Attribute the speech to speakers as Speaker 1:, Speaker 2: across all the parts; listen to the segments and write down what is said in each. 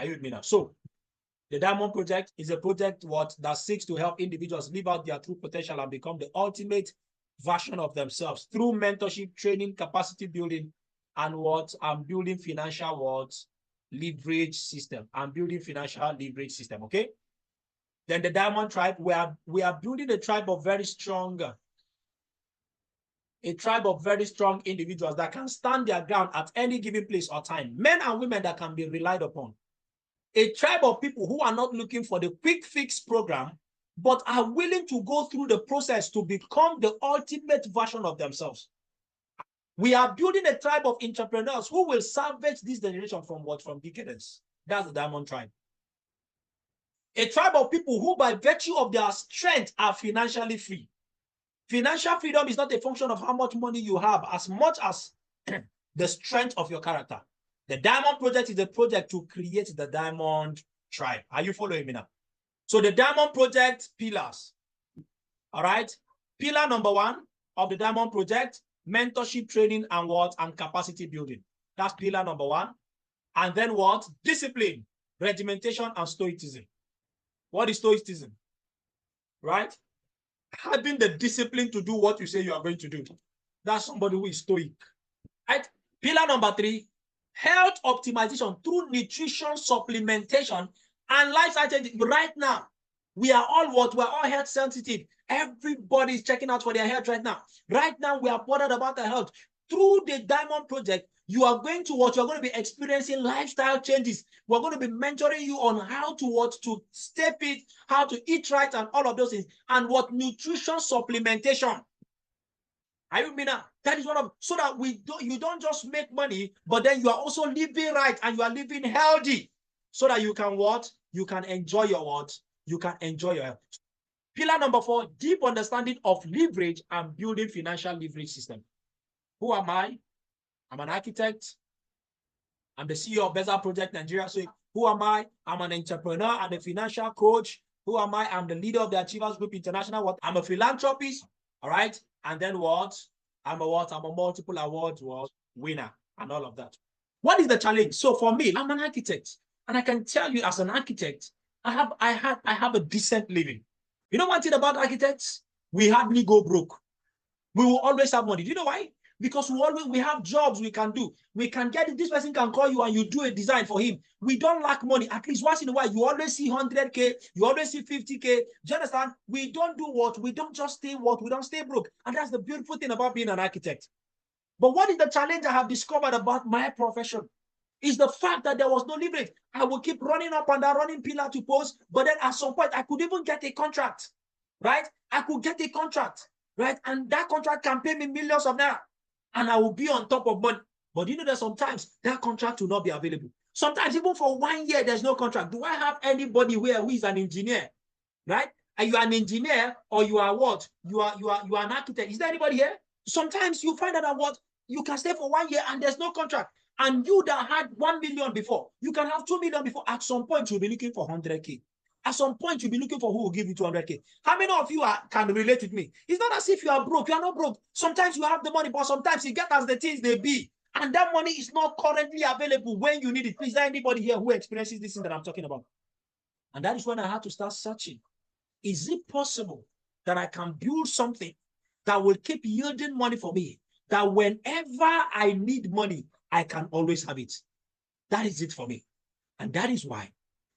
Speaker 1: Are you with me now? So the Diamond Project is a project that seeks to help individuals live out their true potential and become the ultimate version of themselves through mentorship, training, capacity building, and building financial leverage system. I'm building financial leverage system. Okay. Then the Diamond Tribe, we are building a tribe of very strong individuals that can stand their ground at any given place or time. Men and women that can be relied upon. A tribe of people who are not looking for the quick fix program, but are willing to go through the process to become the ultimate version of themselves. We are building a tribe of entrepreneurs who will salvage this generation from decadence. That's the Diamond Tribe. A tribe of people who, by virtue of their strength, are financially free. Financial freedom is not a function of how much money you have, as much as the strength of your character. The Diamond Project is a project to create the Diamond Tribe. Are you following me now? So the Diamond Project pillars. All right. Pillar number 1 of the Diamond Project, mentorship, training, and capacity building. That's pillar number 1. And then what? Discipline, regimentation, and stoicism. What is stoicism? Right? Having the discipline to do what you say you are going to do. That's somebody who is stoic. Right? Pillar number 3, health optimization through nutrition, supplementation, and lifestyle changes. Right now, we are all We're all health sensitive. Everybody is checking out for their health right now. Right now, we are bothered about their health. Through the Diamond Project, you are going to You're going to be experiencing lifestyle changes. We're going to be mentoring you on how to stay fit, how to eat right, and all of those things. And nutrition supplementation. Are you with me now? That is so that you don't just make money, but then you are also living right and you are living healthy, so that you can You can enjoy your You can enjoy your health. Pillar number 4, deep understanding of leverage and building financial leverage system. Who am I? I'm an architect. I'm the CEO of Ambassador Project Nigeria. So who am I? I'm an entrepreneur and a financial coach. Who am I? I'm the leader of the Achievers Group International. I'm a philanthropist. All right. And then I'm a multiple awards winner and all of that. What is the challenge? So for me, I'm an architect, and I can tell you, as an architect, I have a decent living. You know one thing about architects? We hardly go broke. We will always have money. Do you know why? Because we have jobs we can do. We can get it. This person can call you and you do a design for him. We don't lack money. At least once in a while, you always see 100K. You always see 50K. Do you understand? We don't do we don't just stay we don't stay broke. And that's the beautiful thing about being an architect. But what is the challenge I have discovered about my profession? Is the fact that there was no leverage. I will keep running up and down, running pillar to post, but then at some point, I could even get a contract, right? I could get a contract, right? And that contract can pay me millions of naira, and I will be on top of money. But you know that sometimes that contract will not be available. Sometimes even for 1 year, there's no contract. Do I have anybody who is an engineer, right? Are you an engineer, or you are what? You are an architect. Is there anybody here? Sometimes you find out that you can stay for 1 year and there's no contract. And you that had 1 million before, you can have 2 million before. At some point, you'll be looking for 100K. At some point, you'll be looking for who will give you 200K. How many of you can relate with me? It's not as if you are broke. You are not broke. Sometimes you have the money, but sometimes you get as the things they be. And that money is not currently available when you need it. Is there anybody here who experiences this thing that I'm talking about? And that is when I had to start searching. Is it possible that I can build something that will keep yielding money for me, that whenever I need money, I can always have it? That is it for me. And that is why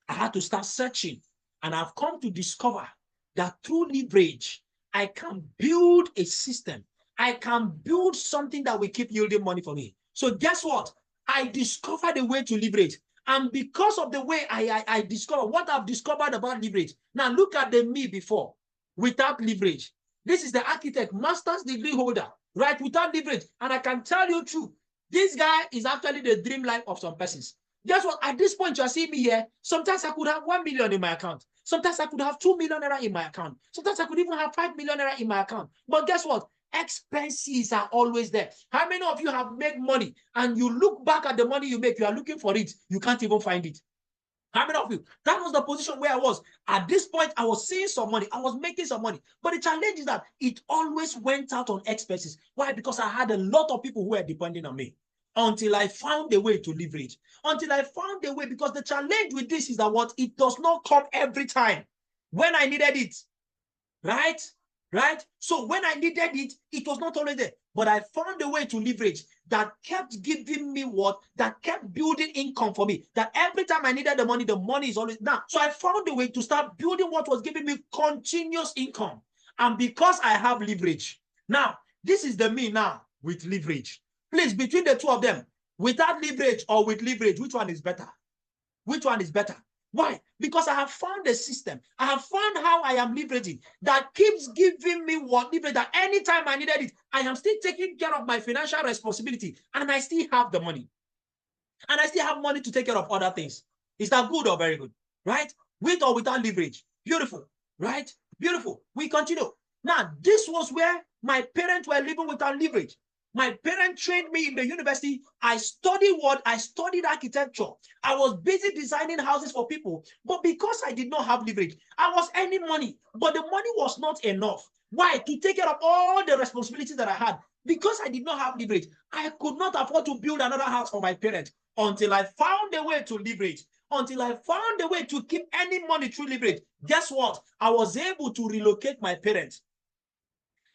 Speaker 1: I had to start searching. And I've come to discover that through leverage, I can build a system. I can build something that will keep yielding money for me. So guess what? I discovered a way to leverage. And because of the way I discovered what I've discovered about leverage. Now look at the me before, without leverage. This is the architect, master's degree holder, right? Without leverage. And I can tell you true. This guy is actually the dream life of some persons. Guess what? At this point, you are seeing me here. Sometimes I could have 1 million in my account. Sometimes I could have 2 million naira in my account. Sometimes I could even have 5 million naira in my account. But guess what? Expenses are always there. How many of you have made money and you look back at the money you make, you are looking for it, you can't even find it? How many of you? That was the position where I was. At this point, I was seeing some money. I was making some money. But the challenge is that it always went out on expenses. Why? Because I had a lot of people who were depending on me. until I found a way to leverage. Until I found a way, because the challenge with this is that what? It does not come every time when I needed it. Right? Right? So when I needed it, it was not always there. But I found a way to leverage that kept giving me what? That kept building income for me. That every time I needed the money is always now. So I found a way to start building what was giving me continuous income. And because I have leverage. Now, this is the me now with leverage. Please, between the two of them, without leverage or with leverage, which one is better? Which one is better? Why? Because I have found a system. I have found how I am leveraging that keeps giving me what leverage that anytime I needed it, I am still taking care of my financial responsibility and I still have the money. And I still have money to take care of other things. Is that good or very good? Right? With or without leverage. Beautiful. Right? Beautiful. We continue. Now, this was where my parents were living without leverage. My parents trained me in the university. I studied what? I studied architecture. I was busy designing houses for people. But because I did not have leverage, I was earning money. But the money was not enough. Why? To take care of all the responsibilities that I had. Because I did not have leverage, I could not afford to build another house for my parents until I found a way to leverage. Until I found a way to keep any money through leverage. Guess what? I was able to relocate my parents.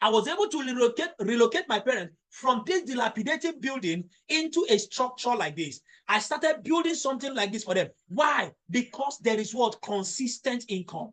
Speaker 1: I was able to relocate my parents from this dilapidated building into a structure like this. I started building something like this for them. Why? Because there is what? Consistent income.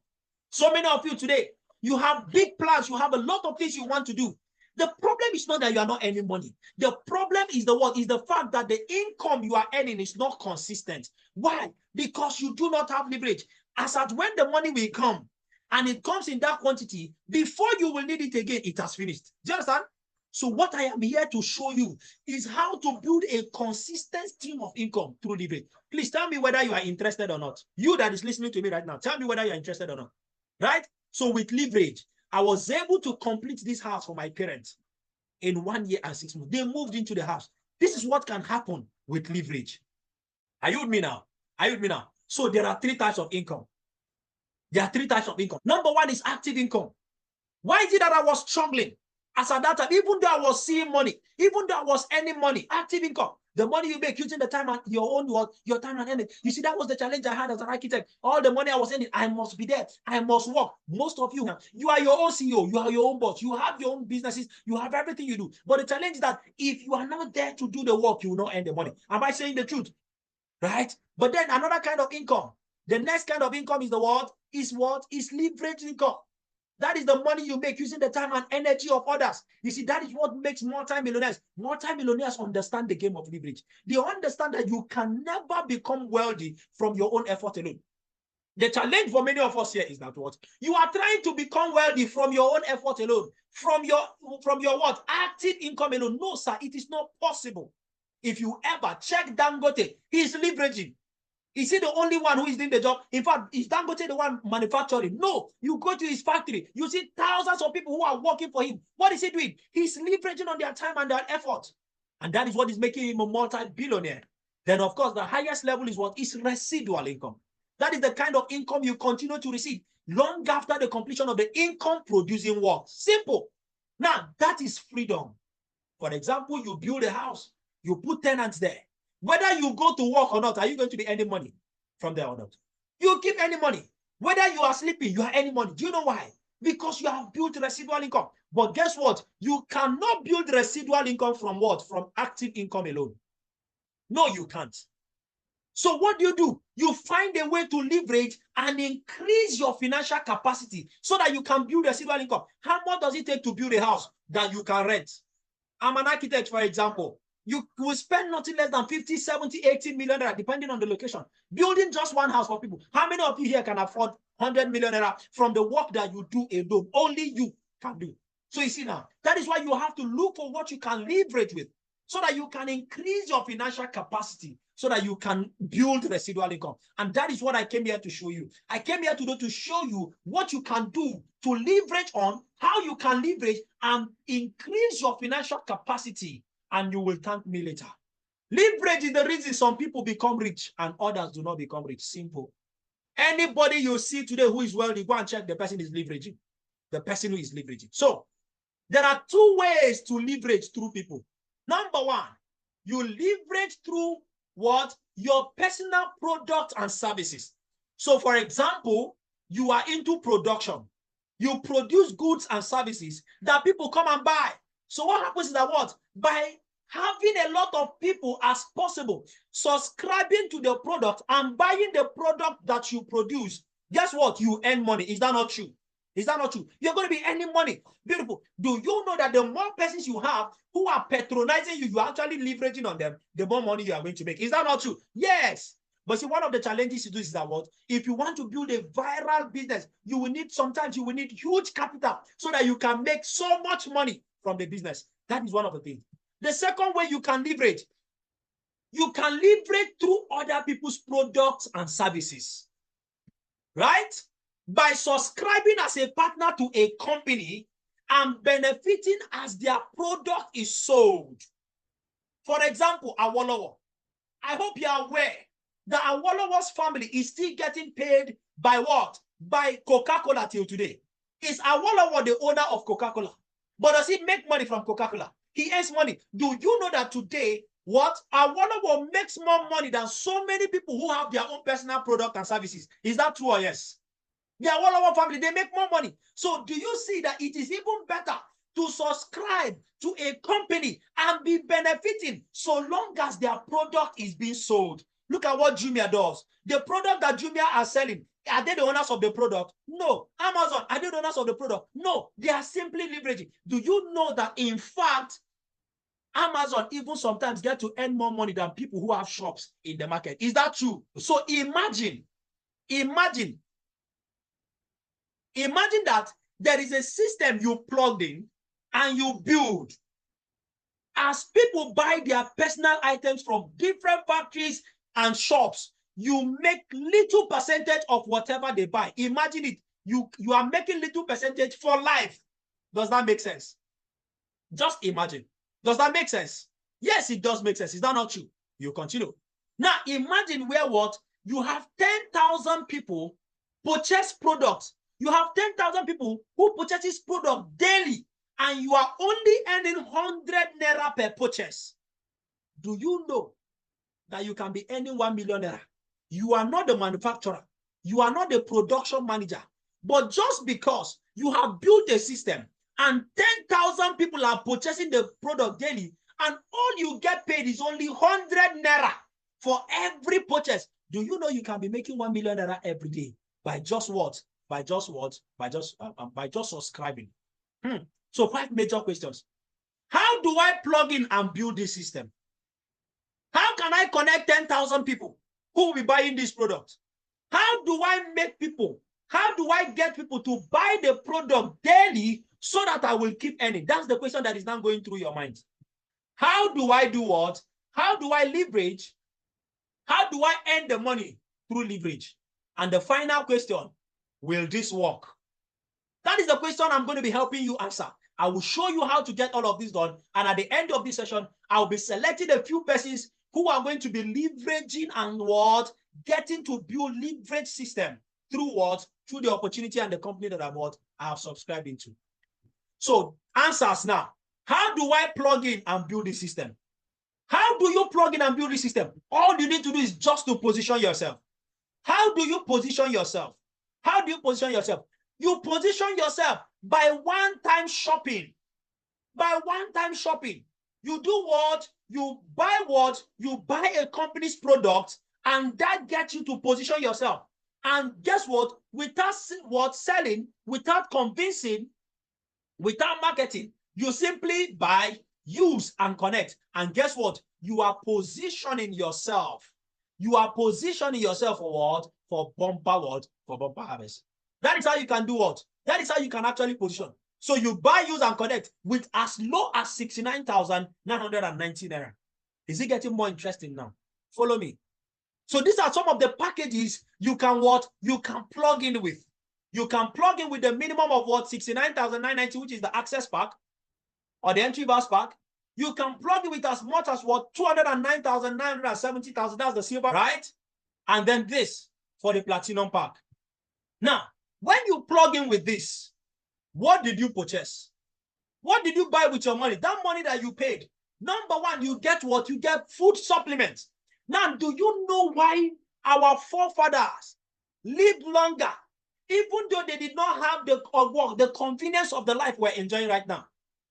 Speaker 1: So many of you today, you have big plans. You have a lot of things you want to do. The problem is not that you are not earning money. The problem is the what? Is the fact that the income you are earning is not consistent. Why? Because you do not have leverage. As at when the money will come, and it comes in that quantity, before you will need it again, it has finished. Do you understand? So what I am here to show you is how to build a consistent stream of income through leverage. Please tell me whether you are interested or not. You that is listening to me right now, tell me whether you are interested or not. Right? So with leverage, I was able to complete this house for my parents in 1 year and 6 months. They moved into the house. This is what can happen with leverage. Are you with me now? Are you with me now? So there are 3 types of income. There are 3 types of income. Number 1 is active income. Why is it that I was struggling? As at that time, even though I was seeing money, even though I was earning money, active income, the money you make using the time and your own work, your time and energy. You see, that was the challenge I had as an architect. All the money I was earning, I must be there. I must work. Most of you, you are your own CEO. You are your own boss. You have your own businesses. You have everything you do. But the challenge is that if you are not there to do the work, you will not earn the money. Am I saying the truth? Right? But then another kind of income. The next kind of income is the what? Is what? Is leverage income. That is the money you make using the time and energy of others. You see, that is what makes multi-millionaires. Multi-millionaires understand the game of leverage. They understand that you can never become wealthy from your own effort alone. The challenge for many of us here is that what? You are trying to become wealthy from your own effort alone. From your what? Active income alone. No, sir, it is not possible. If you ever check Dangote, he is leveraging. Is he the only one who is doing the job? In fact, is Dangote the one manufacturing? No. You go to his factory, you see thousands of people who are working for him. What is he doing? He's leveraging on their time and their effort. And that is what is making him a multi-billionaire. Then, of course, the highest level is what? Is residual income. That is the kind of income you continue to receive long after the completion of the income-producing work. Simple. Now, that is freedom. For example, you build a house. You put tenants there. Whether you go to work or not, are you going to be earning money from there or not? You keep earning money. Whether you are sleeping, you are earning money. Do you know why? Because you have built residual income. But guess what? You cannot build residual income from what? From active income alone. No, you can't. So what do? You find a way to leverage and increase your financial capacity so that you can build residual income. How much does it take to build a house that you can rent? I'm an architect, for example. You will spend nothing less than 50, 70, 80 million naira, depending on the location, building just one house for people. How many of you here can afford 100 million naira from the work that you do alone? Only you can do. So you see now, that is why you have to look for what you can leverage with so that you can increase your financial capacity so that you can build residual income. And that is what I came here to show you. I came here to show you what you can do to leverage on, how you can leverage and increase your financial capacity. And you will thank me later. Leverage is the reason some people become rich and others do not become rich. Simple. Anybody you see today who is wealthy, go and check the person is leveraging. The person who is leveraging. So, there are 2 ways to leverage through people. Number 1, You leverage through what? Your personal products and services. So for example, you are into production. You produce goods and services that people come and buy. So what happens is that what? By having a lot of people as possible subscribing to the product and buying the product that you produce, guess what? You earn money. Is that not true? Is that not true? You're going to be earning money. Beautiful. Do you know that the more persons you have who are patronizing you, you're actually leveraging on them, the more money you are going to make? Is that not true? Yes. But see, one of the challenges to do is that what? If you want to build a viral business, sometimes you will need huge capital so that you can make so much money from the business. That is one of the things. The second way you can leverage through other people's products and services, right? By subscribing as a partner to a company and benefiting as their product is sold. For example, Awolowo. I hope you are aware that Awolowo's family is still getting paid by what? By Coca-Cola till today. Is Awolowo the owner of Coca-Cola? But does he make money from Coca-Cola? He earns money. Do you know that today, what? Awolowo makes more money than so many people who have their own personal product and services? Is that true or yes? The Awolowo family, they make more money. So do you see that it is even better to subscribe to a company and be benefiting so long as their product is being sold? Look at what Jumia does. The product that Jumia are selling, are they the owners of the product? No. Amazon, are they the owners of the product? No. They are simply leveraging. Do you know that, in fact, Amazon even sometimes get to earn more money than people who have shops in the market? Is that true? So imagine that there is a system you plugged in and you build. As people buy their personal items from different factories and shops, you make little percentage of whatever they buy. Imagine it. You are making little percentage for life. Does that make sense? Just imagine. Does that make sense? Yes, it does make sense. Is that not true? You continue. Now, imagine where what? You have 10,000 people purchase products. You have 10,000 people who purchase this product daily, and you are only earning 100 naira per purchase. Do you know that you can be earning 1 million naira? You are not the manufacturer. You are not the production manager. But just because you have built a system and 10,000 people are purchasing the product daily, and all you get paid is only 100 naira for every purchase, do you know you can be making 1 million naira every day by just what? By just subscribing. So 5 major questions. How do I plug in and build this system? How can I connect 10,000 people who will be buying this product? How do I get people to buy the product daily so that I will keep earning? That's the question that is now going through your mind. How do I do what? How do I leverage? How do I earn the money through leverage? And the final question, will this work? That is the question I'm going to be helping you answer. I will show you how to get all of this done. And at the end of this session, I'll be selecting a few persons who are going to be leveraging and what? Getting to build leverage system through what? Through the opportunity and the company that I have subscribed into. So answers now. How do I plug in and build this system? How do you plug in and build this system? All you need to do is just to position yourself. How do you position yourself? How do you position yourself? You position yourself by one-time shopping. By one-time shopping. You do what? You buy what? You buy a company's product, and that gets you to position yourself. And guess what? Without selling, without convincing, without marketing, you simply buy, use, and connect. And guess what? You are positioning yourself. You are positioning yourself for what? For bumper what? For bumper harvest. That is how you can do what? That is how you can actually position. So you buy, use, and connect with as low as 69,990 naira. Is it getting more interesting now? Follow me. So these are some of the packages you can what? You can plug in with. You can plug in with the minimum of what? 69,990, which is the access pack or the entry bus pack. You can plug in with as much as what? 209,970,000. That's the silver, right? And then this for the platinum pack. Now, when you plug in with this, what did you purchase? What did you buy with your money? That money that you paid. Number one, you get what? You get food supplements. Now, do you know why our forefathers lived longer, even though they did not have the convenience of the life we're enjoying right now?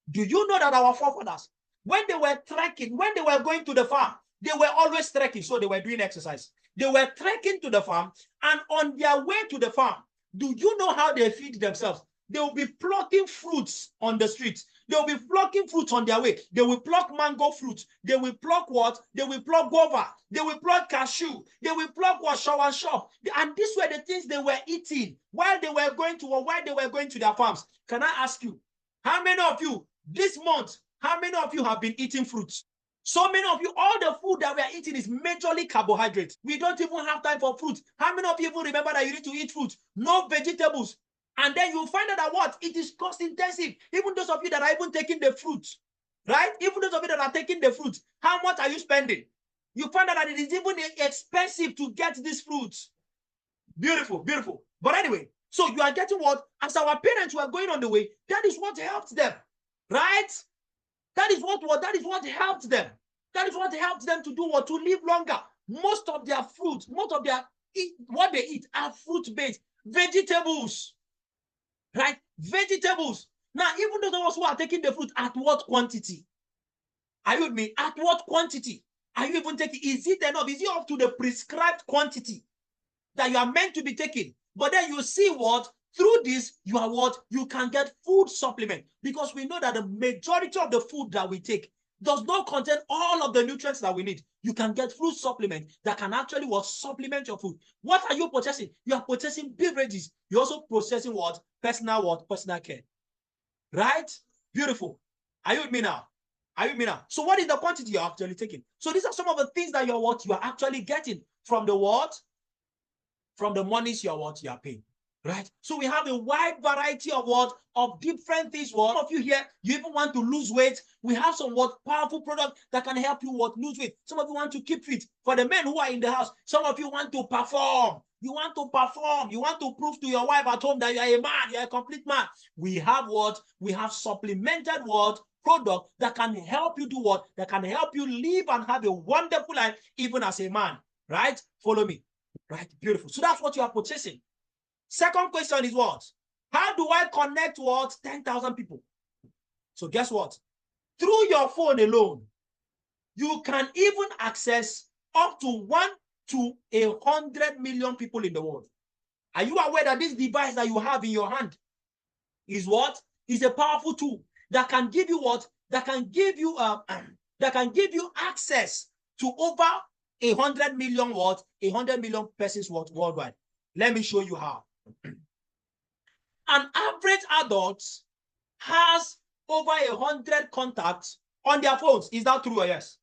Speaker 1: Do you know that our forefathers, when they were trekking, when they were going to the farm, they were always trekking, so they were doing exercise. They were trekking to the farm, and on their way to the farm, do you know how they feed themselves? They will be plucking fruits on the streets. They will be plucking fruits on their way. They will pluck mango fruit. They will pluck what? They will pluck guava. They will pluck cashew. They will pluck what? Shop. And these were the things they were eating while they were going to, or while they were going to their farms. Can I ask you, how many of you this month, how many of you have been eating fruits? So many of you, all the food that we are eating is majorly carbohydrates. We don't even have time for fruit. How many of you even remember that you need to eat fruit? No vegetables. And then you find out that what? It is cost intensive. Even those of you that are even taking the fruit, right? Even those of you that are taking the fruit, how much are you spending? You find out that it is even expensive to get these fruits. Beautiful, beautiful. But anyway, so you are getting what? As our parents were going on the way, that is what helped them, right? That is what helped them. That is what helped them to do what? To live longer. Most of their fruits, most of their what they eat are fruit-based vegetables. Right? Vegetables. Now, even those who are taking the fruit, at what quantity? Are you with me? At what quantity are you even taking? Is it enough? Is it up to the prescribed quantity that you are meant to be taking? But then you see what? Through this, you are what? You can get food supplement, because we know that the majority of the food that we take does not contain all of the nutrients that we need. You can get food supplement that can actually what? Supplement your food. What are you processing? You are processing beverages. You're also processing what? Personal care. Right? Beautiful. Are you with me now? Are you with me now? So what is the quantity you're actually taking? So these are some of the things that you're actually getting from the what? From the monies you're paying. Right? So we have a wide variety of what? Of different things. Some of you here, you even want to lose weight. We have some powerful products that can help you lose weight. Some of you want to keep fit. For the men who are in the house, some of you want to perform. You want to perform. You want to prove to your wife at home that you are a man, you are a complete man. We have what? We have supplemented what? Product that can help you do what? That can help you live and have a wonderful life even as a man. Right? Follow me. Right? Beautiful. So that's what you are purchasing. Second question is what? How do I connect what? 10,000 people. So guess what? Through your phone alone, you can even access up to 1 to 100 million people in the world. Are you aware that this device that you have in your hand is what? Is a powerful tool that can give you what? That can give you access to over 100 million what? 100 million persons what? Worldwide. Let me show you how. An average adult has over 100 contacts on their phones. Is that true or yes?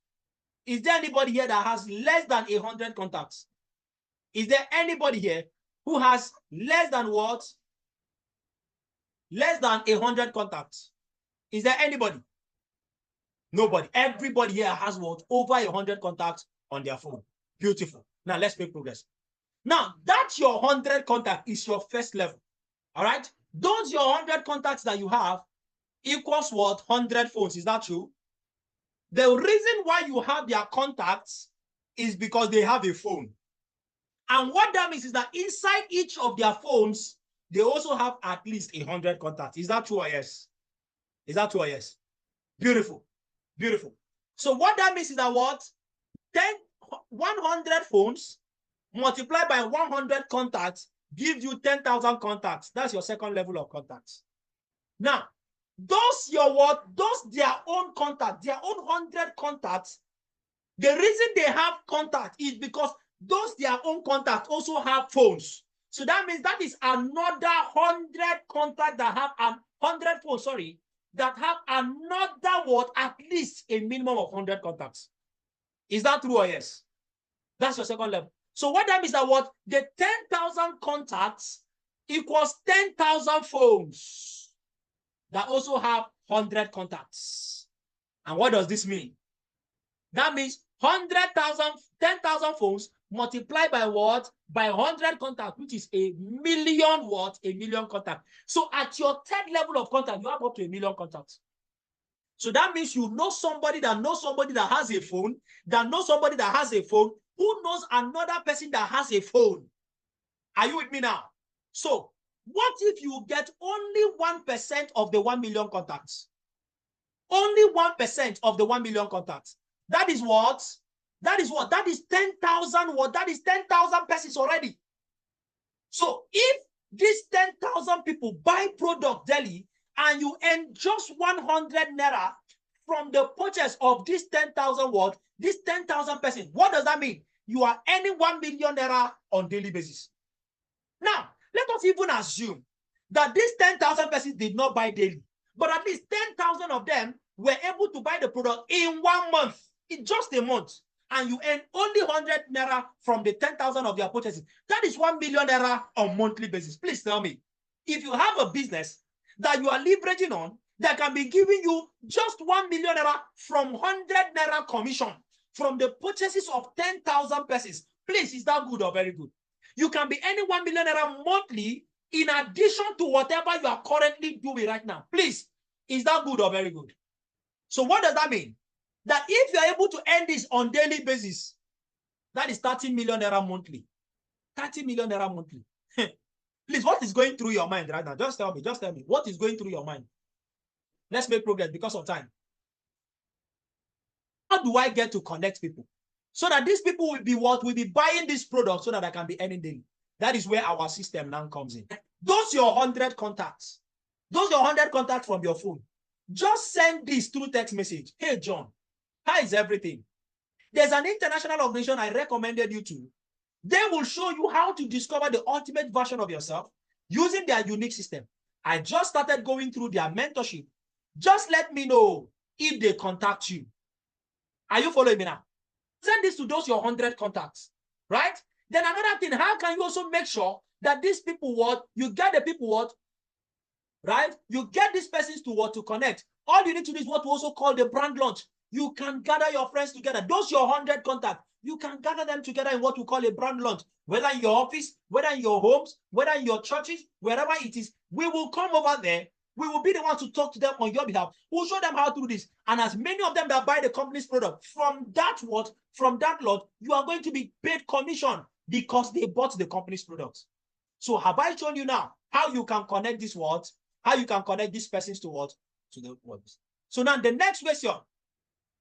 Speaker 1: Is there anybody here that has less than 100 contacts? Is there anybody here who has less than what? Less than 100 contacts. Is there anybody? Nobody. Everybody here has what? Over 100 contacts on their phone. Beautiful. Now let's make progress. Now, that's your 100 contact is your first level. All right? Those your 100 contacts that you have equals what? 100 phones. Is that true? The reason why you have their contacts is because they have a phone. And what that means is that inside each of their phones, they also have at least 100 contacts. Is that true or yes? Is that true or yes? Beautiful. Beautiful. So what that means is that what? 100 phones multiplied by 100 contacts gives you 10,000 contacts. That's your second level of contacts. Now, those their own contact, their own 100 contacts, the reason they have contact is because those their own contacts also have phones. So that means that is another 100 contacts that have 100 phones, sorry, that have another what? At least a minimum of 100 contacts. Is that true or yes? That's your second level. So what that means that what? The 10,000 contacts equals 10,000 phones that also have 100 contacts. And what does this mean? That means 10,000 phones multiplied by what? By 100 contacts, which is a million what? A million contacts. So at your third level of contact, you have up to 1 million contacts. So that means you know somebody that knows somebody that has a phone, that knows somebody that has a phone, who knows another person that has a phone. Are you with me now? So what if you get only 1% of the 1 million contacts? Only 1% of the 1 million contacts. That is what? That is what? That is 10,000 what? That is 10,000 persons already. So if these 10,000 people buy product daily and you earn just 100 naira from the purchase of this 10,000 what? This 10,000 persons. What does that mean? You are earning 1 million naira on daily basis. Now, let us even assume that these 10,000 persons did not buy daily, but at least 10,000 of them were able to buy the product in 1 month, in just a month, and you earn only 100 naira from the 10,000 of their purchases. That is 1 million naira on monthly basis. Please tell me, if you have a business that you are leveraging on, that can be giving you just 1 million naira from 100 naira commission from the purchases of 10,000 persons, please, is that good or very good? You can be earning 1 million naira monthly in addition to whatever you are currently doing right now. Please, is that good or very good? So what does that mean? That if you're able to earn this on daily basis, that is 30 million naira monthly. 30 million naira monthly. Please, what is going through your mind right now? Just tell me, what is going through your mind? Let's make progress because of time. How do I get to connect people? So that these people will be what? Will be buying this product so that I can be earning daily. That is where our system now comes in. Those your 100 contacts. Those your 100 contacts from your phone. Just send this through text message. Hey, John, how is everything? There's an international organization I recommended you to. They will show you how to discover the ultimate version of yourself using their unique system. I just started going through their mentorship. Just let me know if they contact you. Are you following me now? Send this to those your 100 contacts, right? Then another thing, how can you also make sure that these people what? You get the people what? Right? You get these persons to what? To connect. All you need to do is what we also call the brand launch. You can gather your friends together. Those your 100 contacts, you can gather them together in what we call a brand launch. Whether in your office, whether in your homes, whether in your churches, wherever it is, we will come over there. We will be the ones to talk to them on your behalf. We'll show them how to do this. And as many of them that buy the company's product, from that what? From that lot, you are going to be paid commission because they bought the company's products. So have I shown you now how you can connect this what? How you can connect these persons to what? To the words. So now the next question,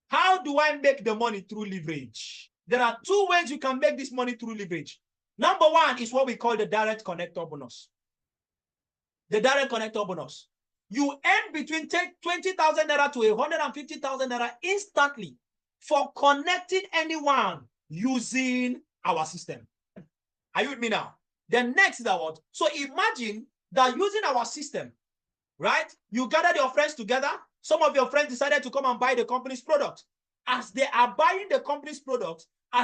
Speaker 1: how do I make the money through leverage? There are two ways you can make this money through leverage. Number one is what we call the direct connector bonus. The direct connector bonus. You earn between 20,000 naira to 150,000 naira instantly for connecting anyone using our system. Are you with me now? Then next is what? So imagine that using our system, right? You gathered your friends together. Some of your friends decided to come and buy the company's product. As they are buying the company's product, they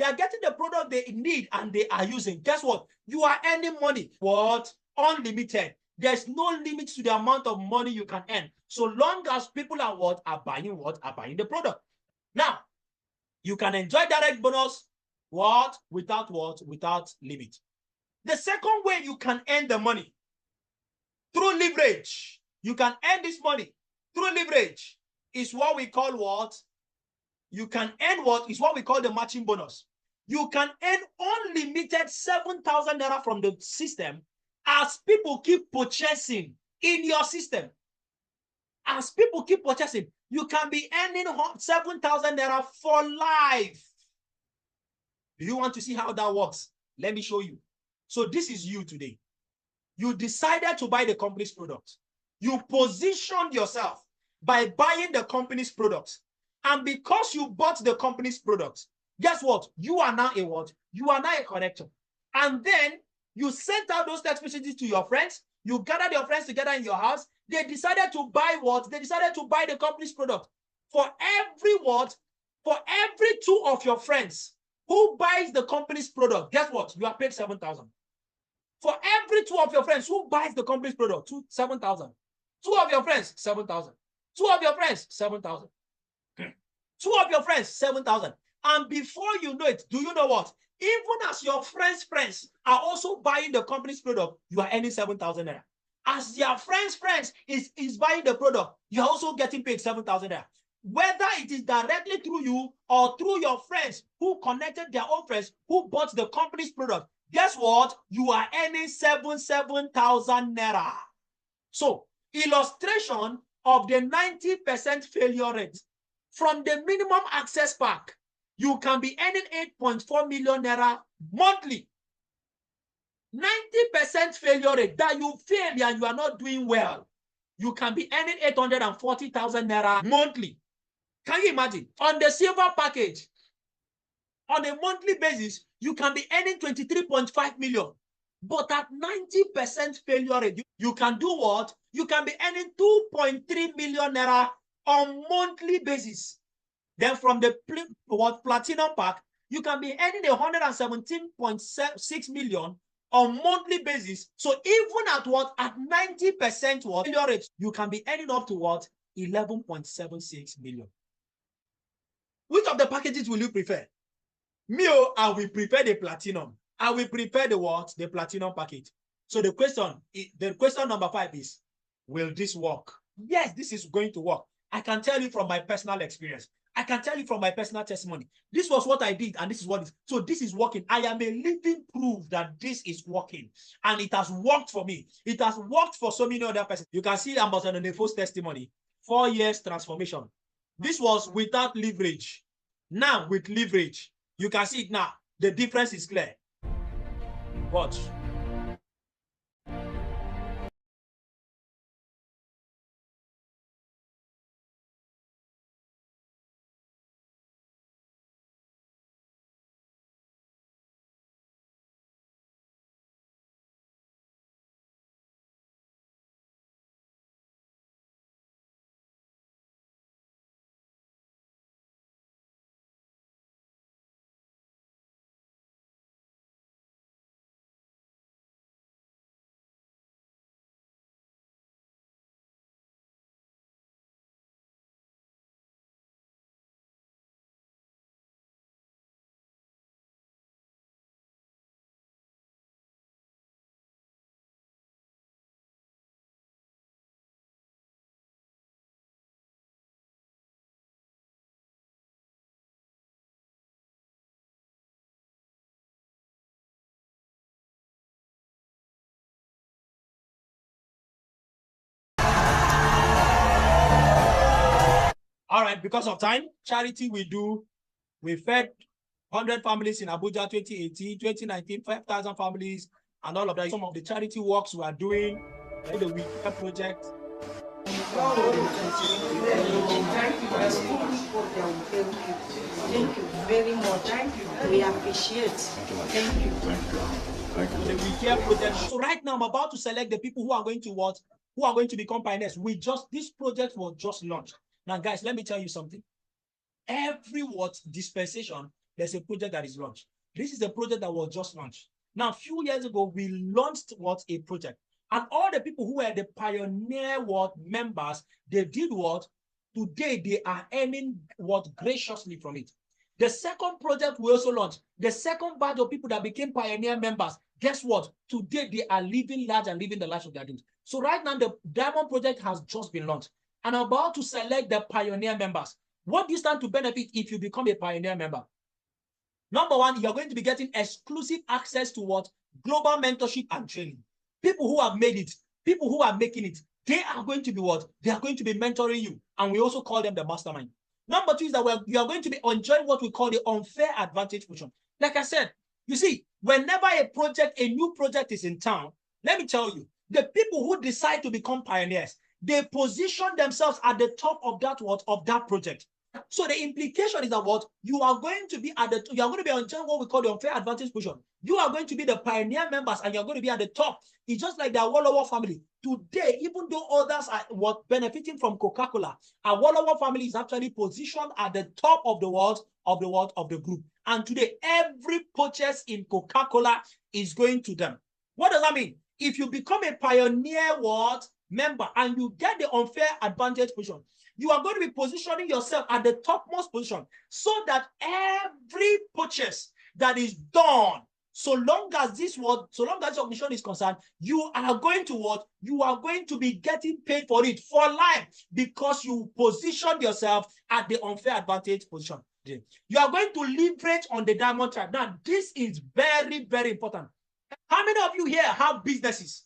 Speaker 1: are getting the product they need and they are using. Guess what? You are earning money. What? Unlimited. There's no limit to the amount of money you can earn. So long as people are what? Are buying the product. Now, you can enjoy direct bonus. What? Without limit. The second way you can earn the money through leverage. You can earn this money through leverage is what we call what? You can earn what is what we call the matching bonus. You can earn unlimited 7,000 naira from the system as people keep purchasing in your system. As people keep purchasing, you can be earning 7,000 naira for life. Do you want to see how that works? Let me show you. So this is you today. You decided to buy the company's product. You positioned yourself by buying the company's product. And because you bought the company's product, guess what? You are now a what? You are now a connector. And then you sent out those text messages to your friends. You gathered your friends together in your house. They decided to buy what? They decided to buy the company's product. For every what? For every two of your friends who buys the company's product, guess what? You are paid 7,000. For every two of your friends who buys the company's product, 7,000. Two of your friends, 7,000. Two of your friends, 7,000. Two of your friends, 7,000. And before you know it, do you know what? Even as your friends are also buying the company's product, you are earning 7,000 naira. As their friends is buying the product, you're also getting paid 7,000 naira. Whether it is directly through you or through your friends who connected their own friends who bought the company's product, guess what? You are earning 7,000 naira. So, illustration of the 90% failure rate. From the minimum access pack, you can be earning 8.4 million naira monthly. 90% failure rate, that you fail and you are not doing well, you can be earning 840,000 naira monthly. Can you imagine? On the silver package, on a monthly basis, you can be earning 23.5 million. But at 90% failure rate, you can do what? You can be earning 2.3 million naira on monthly basis. Then from the platinum pack, you can be earning 117.6 million on monthly basis. So even at what? At 90% what? Failure rate, you can be earning up to what? 11.76 million. Which of the packages will you prefer? Me, I will prefer the platinum. I will prefer the what? The platinum package. So the question number 5 is, will this work? Yes, this is going to work. I can tell you from my personal experience. I can tell you from my personal testimony. This was what I did, and this is what is. So this is working. I am a living proof that this is working, and it has worked for me. It has worked for so many other persons. You can see Ambassador Nefo's testimony. 4 years transformation. This was without leverage. Now with leverage, you can see it now. The difference is clear. Watch. All right, because of time, charity we do. We fed 100 families in Abuja 2018, 2019, 5,000 families, and all of that. Some of the charity works we are doing, like the We Care project.
Speaker 2: Thank you very much. We appreciate. Thank you.
Speaker 1: The We Care project. So right now, I'm about to select the people who are going to what? Who are going to become pioneers. This project was just launched. Now, guys, let me tell you something. Every dispensation, there's a project that is launched. This is a project that was just launched. Now, a few years ago, we launched a project. And all the people who were the pioneer members, they did what? Today, they are earning graciously from it. The second project we also launched, the second batch of people that became pioneer members, guess what? Today, they are living large and living the lives of their dreams. So right now, the Diamond Project has just been launched. And I'm about to select the pioneer members. What do you stand to benefit if you become a pioneer member? Number one, you're going to be getting exclusive access to global mentorship and training. People who have made it, people who are making it, they are going to be They are going to be mentoring you. And we also call them the mastermind. Number two is that you are going to be enjoying what we call the unfair advantage portion. Like I said, you see, whenever a new project is in town, let me tell you, the people who decide to become pioneers, they position themselves at the top of that project. So the implication is that you are going to be enjoying what we call the unfair advantage position. You are going to be the pioneer members, and you're going to be at the top. It's just like the Awolowo family. Today, even though others are benefiting from Coca-Cola, Awolowo family is actually positioned at the top of the group. And today, every purchase in Coca-Cola is going to them. What does that mean? If you become a pioneer member and you get the unfair advantage position, you are going to be positioning yourself at the topmost position so that every purchase that is done So long as this organization is concerned, you are going to what? You are going to be getting paid for it for life because you position yourself at the unfair advantage position. You are going to leverage on the diamond tribe. Now, this is very, very important. How many of you here have businesses?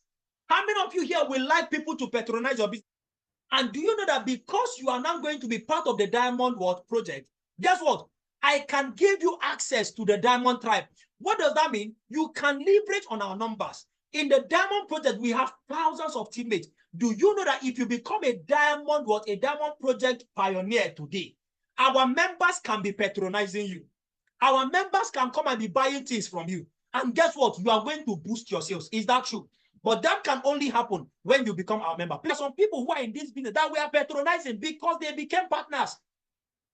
Speaker 1: How many of you here will like people to patronize your business? And do you know that because you are now going to be part of the Diamond World project, guess what? I can give you access to the Diamond Tribe. What does that mean? You can leverage on our numbers. In the Diamond Project, we have thousands of teammates. Do you know that if you become a Diamond Project pioneer today, our members can be patronizing you. Our members can come and be buying things from you. And guess what? You are going to boost your sales. Is that true? But that can only happen when you become our member. There are some people who are in this business that we are patronizing because they became partners.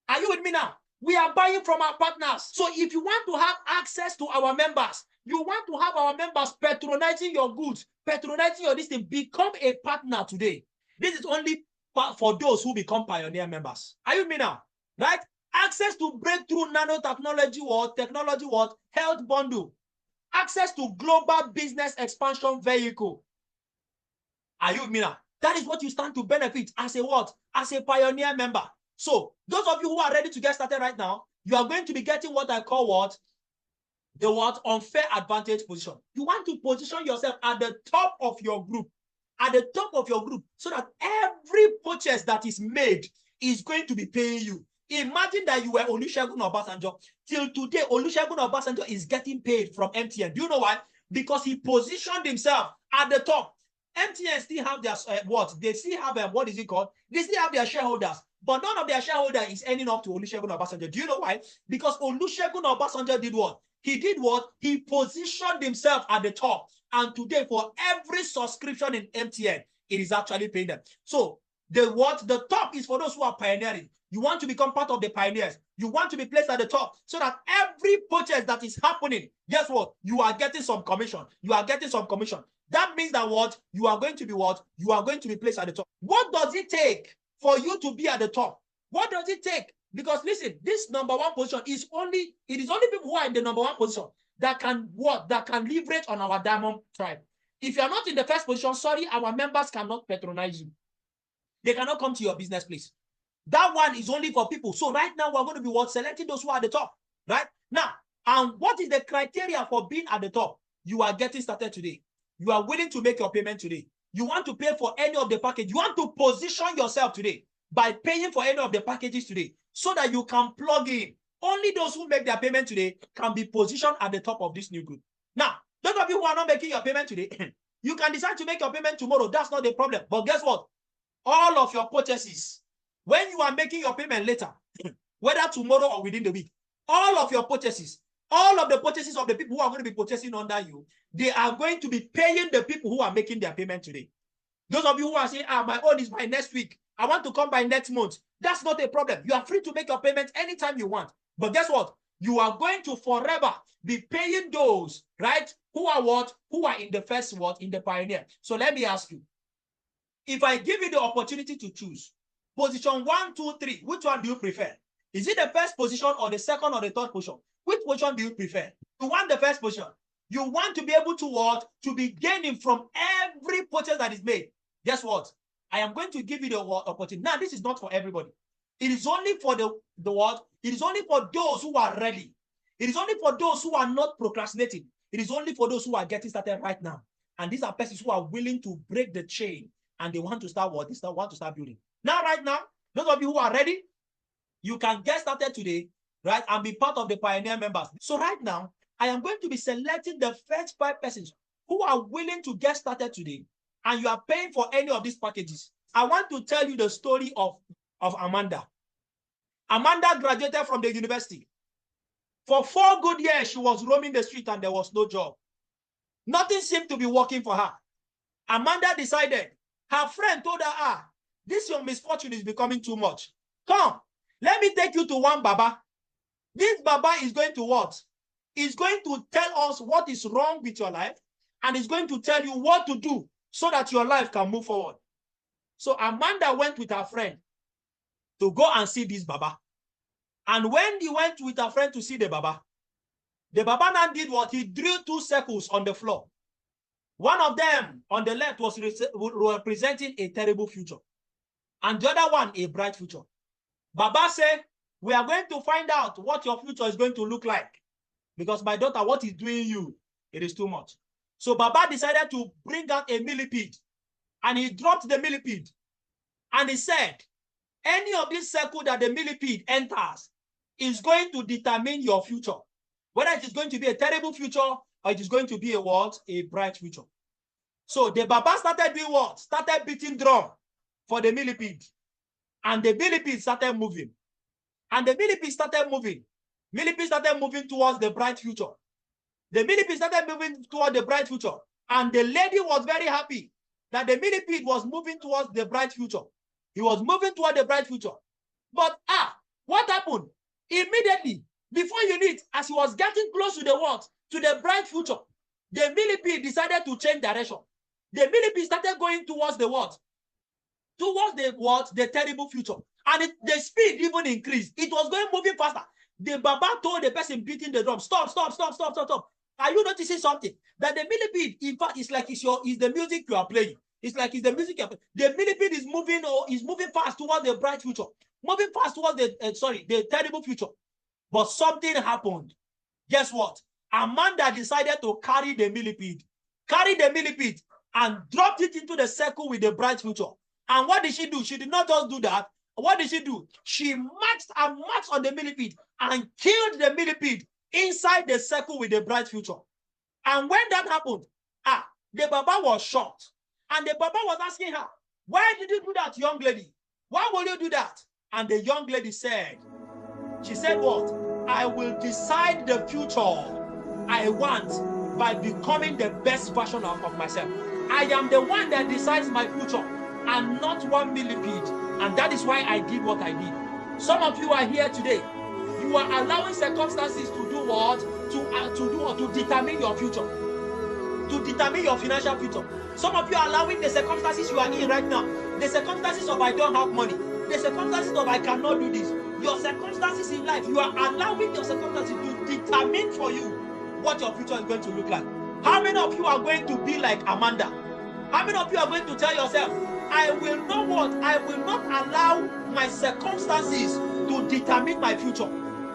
Speaker 1: Are you with me now? We are buying from our partners. So if you want to have access to our members, you want to have our members patronizing your goods, patronizing your listing, become a partner today. This is only for those who become pioneer members. Are you with me now? Right? Access to breakthrough nanotechnology or technology health bundle. Access to global business expansion vehicle. Are you with me now? That is what you stand to benefit as a what? As a pioneer member. So those of you who are ready to get started right now, you are going to be getting what I call what? The what? Unfair advantage position. You want to position yourself at the top of your group. At the top of your group, so that every purchase that is made is going to be paying you. Imagine that you were Olusegun Obasanjo. Till today, Olusegun Obasanjo is getting paid from MTN. Do you know why? Because he positioned himself at the top. MTN still have their what? They still have what is it called? They still have their shareholders, but none of their shareholders is ending up to Olusegun Obasanjo. Do you know why? Because Olusegun Obasanjo did what? He did what? He positioned himself at the top. And today, for every subscription in MTN, it is actually paying them. So the top is for those who are pioneering. You want to become part of the pioneers. You want to be placed at the top so that every purchase that is happening, guess what? You are getting some commission. You are getting some commission. That means that what? You are going to be what? You are going to be placed at the top. What does it take for you to be at the top? What does it take? Because listen, this number one position is only people who are in the number one position that can what? That can leverage on our Diamond Tribe. If you are not in the first position, sorry, our members cannot patronize you. They cannot come to your business place. That one is only for people. So right now, we're going to be what? Selecting those who are at the top. Right? Now, and what is the criteria for being at the top? You are getting started today. You are willing to make your payment today. You want to pay for any of the package. You want to position yourself today by paying for any of the packages today so that you can plug in. Only those who make their payment today can be positioned at the top of this new group. Now, those of you who are not making your payment today, you can decide to make your payment tomorrow. That's not the problem. But guess what? All of your purchases, when you are making your payment later, whether tomorrow or within the week, all of your purchases, all of the purchases of the people who are going to be purchasing under you, they are going to be paying the people who are making their payment today. Those of you who are saying, my own is by next week, I want to come by next month, that's not a problem. You are free to make your payment anytime you want. But guess what? You are going to forever be paying those, right, who are what? Who are in the first what? In the pioneer. So let me ask you, if I give you the opportunity to choose position 1, 2, 3, which one do you prefer? Is it the first position or the second or the third position? Which position do you prefer? You want the first position. You want to be able to what? To be gaining from every purchase that is made. Guess what? I am going to give you the opportunity. Now, this is not for everybody. It is only for the what? It is only for those who are ready. It is only for those who are not procrastinating. It is only for those who are getting started right now. And these are persons who are willing to break the chain and they want to start what? They want to start building. Now, right now, those of you who are ready, you can get started today, right? And be part of the pioneer members. So right now, I am going to be selecting the first 5 persons who are willing to get started today, and you are paying for any of these packages. I want to tell you the story of Amanda. Amanda graduated from the university. For 4 good years, she was roaming the street and there was no job. Nothing seemed to be working for her. Amanda decided, her friend told her, this your misfortune is becoming too much. Come, let me take you to one Baba. This Baba is going to what? He's going to tell us what is wrong with your life, and he's going to tell you what to do so that your life can move forward. So Amanda went with her friend to go and see this Baba. And when he went with her friend to see the Baba, The Baba now did what? He drew 2 circles on the floor. One of them on the left was representing a terrible future, and the other one a bright future. Baba said, we are going to find out what your future is going to look like, because my daughter, what is doing you, it is too much. So Baba decided to bring out a millipede, and he dropped the millipede, and he said, any of this circle that the millipede enters is going to determine your future, whether it is going to be a terrible future or it is going to be a what? A bright future. So the Baba started doing what? Started beating drum for the millipede. And the millipede started moving. And the millipede started moving. Millipede started moving towards the bright future. The millipede started moving towards the bright future. And the lady was very happy that the millipede was moving towards the bright future. He was moving toward the bright future. But what happened? Immediately, before you need, as he was getting close to the what? To the bright future, the millipede decided to change direction. The millipede started going towards the what? Towards the what? The terrible future. And the speed even increased. It was going moving faster. The Baba told the person beating the drum, stop, stop, stop, stop, stop, stop. Are you noticing something? That the millipede, in fact, it's like it's the music you are playing. It's like it's the music you are playing. The millipede is moving fast towards the bright future. Moving fast towards the terrible future. But something happened. Guess what? Amanda decided to carry the millipede, and dropped it into the circle with the bright future. And what did she do? She did not just do that. What did she do? She marched on the millipede and killed the millipede inside the circle with the bright future. And when that happened, the Baba was shocked. And the Baba was asking her, why did you do that, young lady? Why will you do that? And the young lady said, she said what? I will decide the future I want by becoming the best version of myself. I am the one that decides my future and not one millipede. And that is why I did what I did. Some of you are here today. You are allowing circumstances to do what? To determine your future. To determine your financial future. Some of you are allowing the circumstances you are in right now. The circumstances of I don't have money. The circumstances of I cannot do this. Your circumstances in life, you are allowing your circumstances to determine for you what your future is going to look like. How many of you are going to be like Amanda? How many of you are going to tell yourself, I will not what? I will not allow my circumstances to determine my future.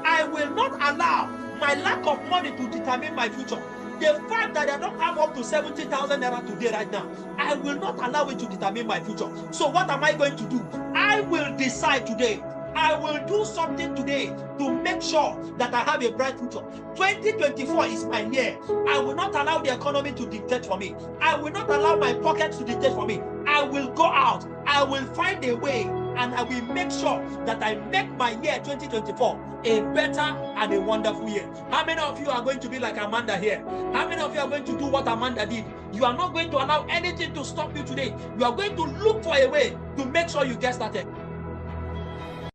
Speaker 1: I will not allow my lack of money to determine my future. The fact that I don't have up to 70,000 naira today right now, I will not allow it to determine my future. So what am I going to do? I will decide today. I will do something today to make sure that I have a bright future. 2024 is my year. I will not allow the economy to dictate for me. I will not allow my pocket to dictate for me. I will go out. I will find a way, and I will make sure that I make my year 2024 a better and a wonderful year. How many of you are going to be like Amanda here? How many of you are going to do what Amanda did? You are not going to allow anything to stop you today. You are going to look for a way to make sure you get started.